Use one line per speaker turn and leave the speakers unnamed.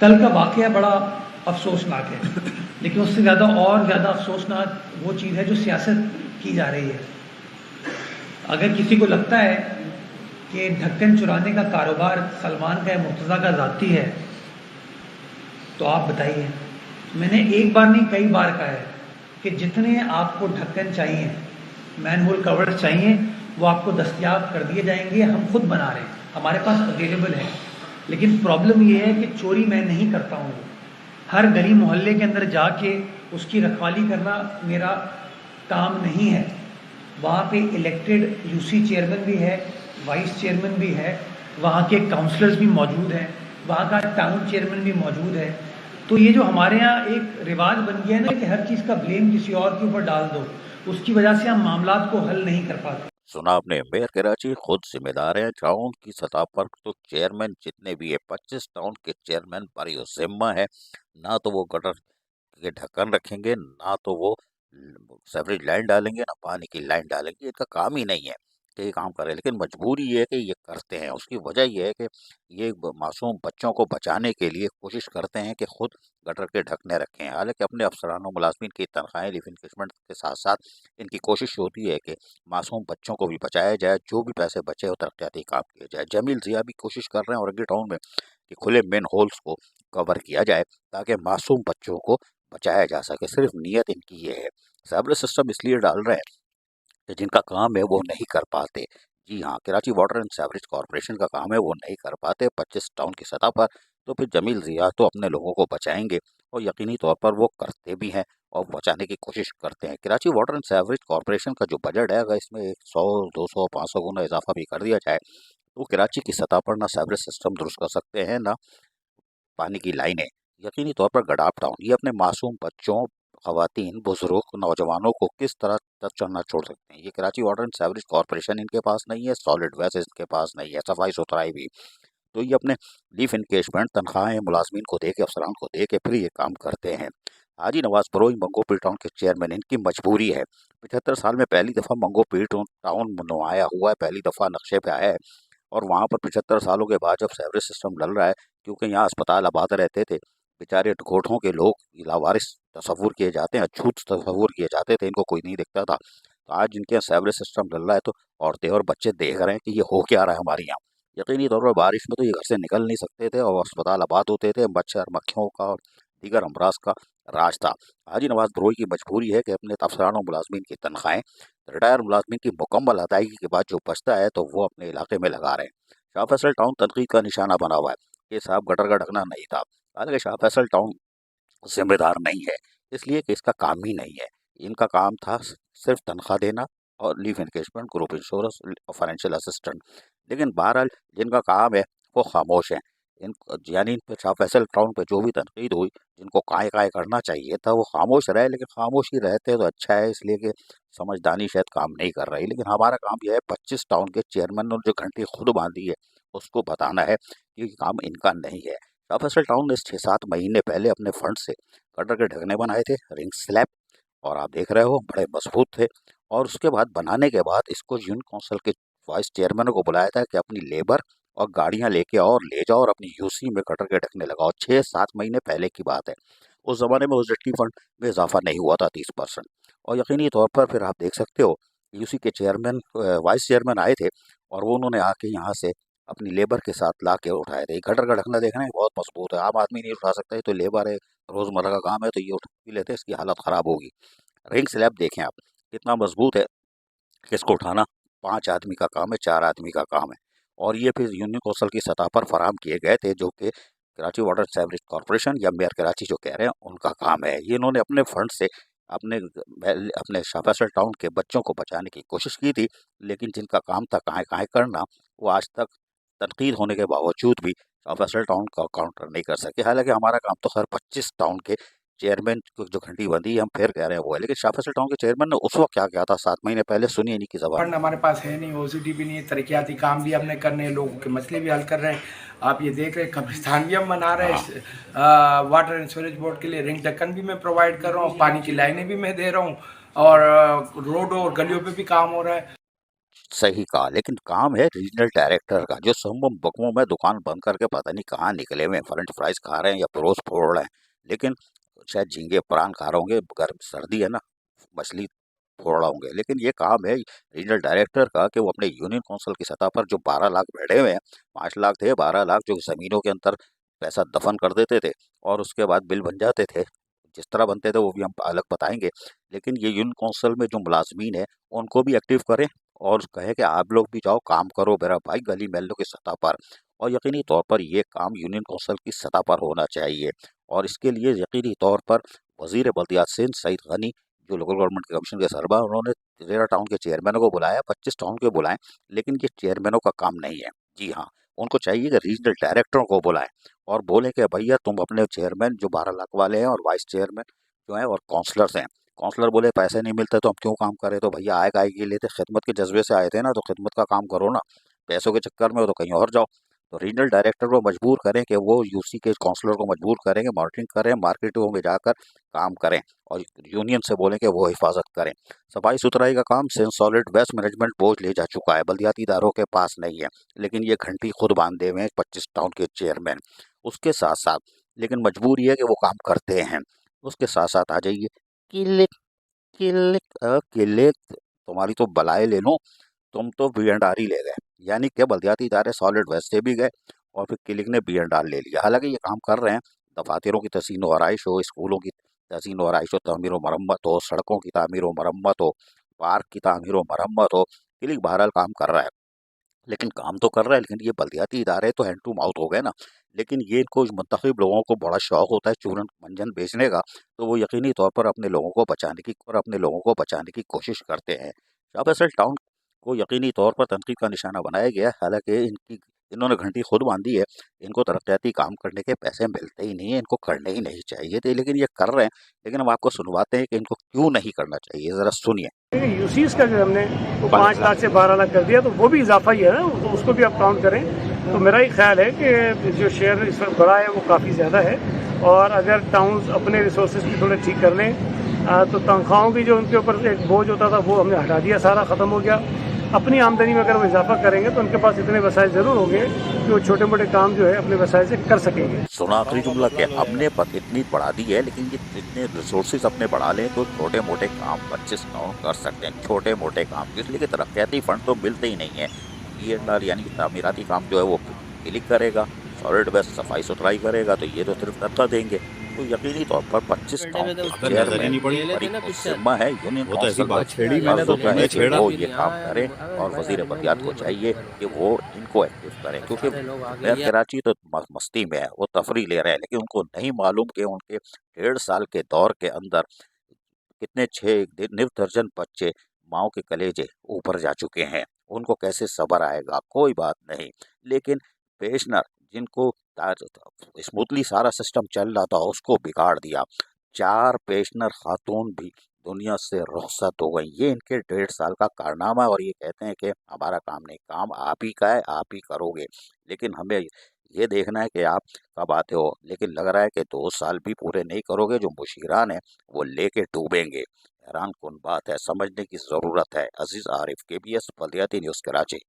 कल का वाक़या बड़ा अफसोसनाक है, लेकिन उससे ज़्यादा और ज़्यादा अफसोसनाक वो चीज़ है जो सियासत की जा रही है। अगर किसी को लगता है कि ढक्कन चुराने का कारोबार सलमान का या मुर्तज़ा का ज़ाती है, तो आप बताइए। मैंने एक बार नहीं कई बार कहा है कि जितने आपको ढक्कन चाहिए, मैनहोल कवर चाहिए, वो आपको दस्तयाब कर दिए जाएंगे। हम खुद बना रहे हैं, हमारे पास अवेलेबल है। लेकिन प्रॉब्लम ये है कि चोरी मैं नहीं करता हूँ। हर गली मोहल्ले के अंदर जाके उसकी रखवाली करना मेरा काम नहीं है। वहाँ पे इलेक्टेड यूसी चेयरमैन भी है, वाइस चेयरमैन भी है, वहाँ के काउंसलर्स भी मौजूद हैं, वहाँ का टाउन चेयरमैन भी मौजूद है। तो ये जो हमारे यहाँ एक रिवाज बन गया है ना कि हर चीज़ का ब्लेम किसी और के ऊपर डाल दो, उसकी वजह से हम मामलात को हल नहीं कर पाते।
सुना आपने, मेयर कराची खुद जिम्मेदार है। टाउन की सतह पर तो चेयरमैन जितने भी है 25 टाउन के चेयरमैन पर ये जिम्मा है। ना तो वो गटर के ढक्कन रखेंगे, ना तो वो सेवरेज लाइन डालेंगे, ना पानी की लाइन डालेंगे। इनका काम ही नहीं है कि ये काम करे, लेकिन मजबूरी ये है कि ये करते हैं। उसकी वजह ये है कि ये मासूम बच्चों को बचाने के लिए कोशिश करते हैं कि खुद गटर के ढकने रखें। हालांकि अपने अफसरान और मुलाजमीन की तनख्वाहें लिव इंक्रीजमेंट के साथ साथ इनकी कोशिश होती है कि मासूम बच्चों को भी बचाया जाए, जो भी पैसे बचे हो तरक्याती काम किए जाए। जमील जिया भी कोशिश कर रहे हैं औरंगी टाउन में कि खुले मेन होल्स को कवर किया जाए ताकि मासूम बच्चों को बचाया जा सके। सिर्फ नीयत इनकी ये है। सेवरेज सिस्टम इसलिए डाल रहे हैं कि जिनका काम है वो नहीं कर पाते। जी हाँ, Karachi water and sewerage corporation का काम है, वो नहीं कर पाते 25 टाउन की सतह पर। तो फिर जमील जिया तो अपने लोगों को बचाएंगे और यकीनी तौर पर वो करते भी हैं और बचाने की कोशिश करते हैं। Karachi water and sewerage corporation का जो बजट है, अगर इसमें 100, 200, 500 गुना इजाफा भी कर दिया जाए तो कराची की सतह पर ना सीवरेज सिस्टम दुरुस्त कर सकते हैं, ना पानी की लाइनें। यकीनी तौर पर गडाफ टाउन ये अपने मासूम बच्चों, खवातीन, बुजुर्ग, नौजवानों को किस तरह तक चढ़ना छोड़ सकते हैं। ये Karachi water and sewerage corporation इनके पास नहीं है, सॉलिड वेस्ट इनके पास नहीं है, सफाई सुथराई भी। तो ये अपने लीफ इनकेशमेंट तनख्वाहें मुलाजमीन को दे के, अफसरान को दे के फिर ये काम करते हैं। हाजी नवाज बरोई मंगोपीर टाउन के चेयरमैन, इनकी मजबूरी है। 75 साल में पहली दफ़ा मंगोपीर टाउन नुमाया हुआ है, पहली दफ़ा नक्शे पे आया है। और वहाँ पर 75 सालों के बाद जब सीवरेज सिस्टम डल रहा है, क्योंकि यहाँ अस्पताल आबाद रहते थे, बेचारे गोठों के लोग लावारिस तस्वुर किए जाते हैं, अछूत तस्वुर किए जाते थे, इनको कोई नहीं दिखता था। तो आज इनके यहाँ सीवरेज सिस्टम डल रहा है तो औरतें और बच्चे देख रहे हैं कि ये हो क्या रहा है हमारे यहाँ। यकीनी तौर पर बारिश में तो ये घर से निकल नहीं सकते थे और अस्पताल आबाद होते थे। मच्छर मक्खियों का और दीगर अमराज का राज था। हाजी नवाज बरोई की मजबूरी है कि अपने अफसरान और मुलाजमीन की तनख्वाहें रिटायर मुलाजमीन की मुकम्मल अदायगी के बाद जो बचता है तो वो अपने इलाके में लगा रहे हैं। शाह फैसल टाउन तनकीद का निशाना बना हुआ है कि साहब गटर का ढकना नहीं था। हालांकि शाह फैसल टाउन जिम्मेदार नहीं है, इसलिए कि इसका काम ही नहीं है। इनका काम था सिर्फ तनख्वाह देना और लीव एनकेजमेंट, ग्रुप इंश्योरेंस और फाइनेंशियल असिस्टेंट। लेकिन बहरहाल जिनका काम है वो खामोश हैं। इन यानी इन पे शाह फैसल टाउन पे जो भी तनकीद हुई, जिनको काय काय करना चाहिए था वो खामोश रहे। लेकिन खामोश ही रहते तो अच्छा है, इसलिए कि समझदानी शायद काम नहीं कर रही। लेकिन हमारा काम यह है 25 टाउन के चेयरमैन ने जो घंटी खुद बांधी है उसको बताना है कि ये काम इनका नहीं है। शाह फैसल टाउन ने 6-7 महीने पहले अपने फंड से गटर के ढकने बनाए थे, रिंग स्लैब, और आप देख रहे हो बड़े मजबूत थे। और उसके बाद बनाने के बाद इसको यूनियन काउंसिल के वाइस चेयरमैन को बुलाया था कि अपनी लेबर और गाड़ियां लेके आओ और ले जाओ और अपनी यूसी में गटर के ढकने लगाओ। 6-7 महीने पहले की बात है। उस जमाने में उस जट्टी फंड में इजाफा नहीं हुआ था 30%। और यकीनी तौर पर फिर आप देख सकते हो यूसी के चेयरमैन, वाइस चेयरमैन आए थे और वो उन्होंने आके यहाँ से अपनी लेबर के साथ ला के उठाए थे। गटर का ढकना देखना है बहुत मजबूत है, आम आदमी नहीं उठा सकता। ये तो लेबर है, रोजमर्रा का काम है, तो ये उठा भी लेते हैं, इसकी हालत खराब होगी। रिंग स्लैब देखें आप कितना मजबूत है कि इसको उठाना 5 आदमी का काम है, 4 आदमी का काम है। और ये फिर यूनियन कौंसिल की सतह पर फराहम किए गए थे, जो कि कराची वाटर सीवरेज कॉरपोरेशन या मेयर कराची जो कह रहे हैं उनका काम है। ये इन्होंने अपने फंड से अपने अपने शाह फैसल टाउन के बच्चों को बचाने की कोशिश की थी। लेकिन जिनका काम था कहाँ कहाँ करना, वो आज तक तनकीद होने के बावजूद भी शाह फैसल टाउन का काउंटर नहीं कर सके। हालांकि हमारा काम तो हर 25 टाउन के चेयरमैन को जो घंटी बंधी हम फिर कह रहे हैं वो है। लेकिन शाह फैसल टाउन के चेयरमैन ने उस वक्त क्या किया था 7 महीने पहले, सुनिए इन्हीं की जबान।
फंड हमारे पास है नहीं, ओसीडी भी नहीं है, तरक्याती काम भी हमने करने हैं, लोगों के मसले भी हल कर रहे हैं। आप ये देख रहे हैं कब्रिस्तान भी हम बना रहे हैं, वाटर एंड सीवरेज बोर्ड के लिए रिंग ढक्कन भी मैं प्रोवाइड कर रहा हूँ, पानी की लाइनें भी मैं दे रहा हूँ, और रोड और गलियों पे भी काम हो रहा है।
सही कहा, लेकिन काम है रीजनल डायरेक्टर का, जो सुबह बकमों में दुकान बंद करके पता नहीं कहाँ निकले हुए हैं, फ्रेंच फ्राइज खा रहे हैं या परोस फोड़ रहे हैं, लेकिन शायद झींगे प्राण खा रहे होंगे, गर्म सर्दी है ना, मछली फोड़ रहे होंगे। लेकिन ये काम है रीजनल डायरेक्टर का कि वो अपने यूनियन काउंसिल की सतह पर जो 12 लाख बैठे हुए हैं, 5 लाख थे, 12 लाख जो ज़मीनों के अंदर पैसा दफन कर देते थे और उसके बाद बिल बन जाते थे, जिस तरह बनते थे वो भी हम अलग बताएंगे। लेकिन ये यूनियन काउंसिल में जो मुलाजमीन है उनको भी एक्टिव करें और कहे कि आप लोग भी जाओ काम करो मेरा भाई गली महल्लों की सतह पर। और यकीनी तौर पर ये काम यूनियन काउंसिल की सतह पर होना चाहिए और इसके लिए यकीनी तौर पर वजीर बल्दियात सिंध सईद गनी, जो लोकल गवर्नमेंट के कमीशन के सरबराह, उन्होंने 13 टाउन के चेयरमैनों को बुलाया, 25 टाउन के बुलाएं, लेकिन ये चेयरमैनों का काम नहीं है। जी हाँ, उनको चाहिए कि रीजनल डायरेक्टरों को बुलाएं और बोलें कि भैया तुम अपने चेयरमैन जो 12 लाख वाले हैं और वाइस चेयरमैन जो हैं और काउंसलर्स हैं, काउंसलर बोले पैसे नहीं मिलते तो हम क्यों काम करें, तो भैया आय गाय के लिए थे, खिदमत के जज्बे से आए थे ना, तो खिदमत का काम करो ना, पैसों के चक्कर में हो तो कहीं और जाओ। तो रीजनल डायरेक्टर को मजबूर करें कि वो यूसी के काउंसलर को मजबूर करें कि मॉनिटरिंग करें, मार्केटों में जाकर काम करें और यूनियन से बोलें कि वो हिफाजत करें। सफाई सुथराई का काम Sindh solid waste management board ले जा चुका है, बल्दियाती इदारों के पास नहीं है, लेकिन ये घंटी खुद बांधे हुए हैं 25 टाउन के चेयरमैन। उसके साथ साथ लेकिन मजबूरी है कि वो काम करते हैं। उसके साथ साथ आ जाइए किले किले किले तुम्हारी तो बलाए ले लो, तुम तो बी.एंड.आर ही ले गए, यानी कि बल्दियाती इदारे सॉलिड वेस्ट से भी गए और फिर क्लिक ने बी.एंड.आर ले लिया। हालांकि ये काम कर रहे हैं, दफातरों की तहसीन व आराइश हो, स्कूलों की तहसीन व आराइश हो, तमीर व मरम्मत हो, सड़कों की तामीर व मरम्मत हो, पार्क की तामीर व मरम्मत हो, क्लिक बहरहाल काम कर रहा है। लेकिन काम तो कर रहा है, लेकिन ये बल्दियाती इदारे तो हैंड टू माउथ हो गए ना। लेकिन ये इनको मुंतखब लोगों को बड़ा शौक होता है चूरन मंजन बेचने का, तो वो यकीनी तौर पर अपने लोगों को बचाने की कोशिश करते हैं। शाह फैसल टाउन को यकीनी तौर पर तनकीद का निशाना बनाया गया है। हालांकि इन्होंने घंटी खुद बांधी है, इनको तरक्याती काम करने के पैसे मिलते ही नहीं है, इनको करने ही नहीं चाहिए थे, लेकिन ये कर रहे हैं। लेकिन हम आपको सुनवाते हैं कि इनको क्यों नहीं करना चाहिए, ज़रा सुनिए।
यूसीज का जो हमने वो 5 लाख से 12 लाख कर दिया, तो वो भी इजाफा ही है ना, तो उसको भी आप काउंट करें। तो मेरा ही ख्याल है कि जो शेयर इस वक्त बढ़ा है वो काफ़ी ज़्यादा है, और अगर टाउन्स अपने रिसोर्सेज भी थोड़े ठीक कर लें तो तनख्वाहों की जो उनके ऊपर एक बोझ होता था वो हमने हटा दिया, सारा ख़त्म हो गया। अपनी आमदनी में अगर वो इजाफा करेंगे तो उनके पास इतने वसाइल ज़रूर होंगे कि वो छोटे मोटे काम जो है अपने वसाइल से कर सकेंगे।
सुना आखिरी जुमला क्या, हमने इतनी बढ़ा दी है, लेकिन ये जितने रिसोर्सेज अपने बढ़ा लें तो छोटे मोटे काम 25 टाउन कर सकते हैं, छोटे मोटे काम, इसलिए कि तरक्याती फंड तो मिलते ही नहीं है। बी.एंड.आर यानी कि तामीराती काम जो है वो क्लिक करेगा, सॉलिड वेस्ट सफाई सुथराई करेगा, तो ये तो सिर्फ तनख्वाह देंगे। तो यकीनी तौर पर 25 टाउन के चेयरमैन बड़ी जिम्मा है यूनियन काउंसिल का, फर्ज होता है कि वो ये काम करें और वजीर बल्दियात को चाहिए कि वो इनको एक्टिव करें, क्योंकि मेयर कराची तो मस्ती में है, वो तफरी ले रहे हैं, लेकिन उनको नहीं मालूम कि उनके 1.5 साल के दौर के अंदर कितने 6 निर्दर्जन बच्चे माओ के कलेजे ऊपर जा चुके हैं। उनको कैसे सब्र आएगा, कोई बात नहीं। लेकिन पेशनर जिनको स्मूथली सारा सिस्टम चल रहा था उसको बिगाड़ दिया। 4 पेशनर खातून भी दुनिया से रुखसत हो गई। ये इनके 1.5 साल का कारनामा है और ये कहते हैं कि हमारा काम नहीं, काम आप ही का है, आप ही करोगे। लेकिन हमें ये देखना है कि आप कब आते हो, लेकिन लग रहा है कि 2 साल भी पूरे नहीं करोगे, जो मुशीरान है वो लेके डूबेंगे। हैरान कुन बात है, समझने की ज़रूरत है। अजीज़ आरिफ, KBS बल्दियाती न्यूज़ कराची।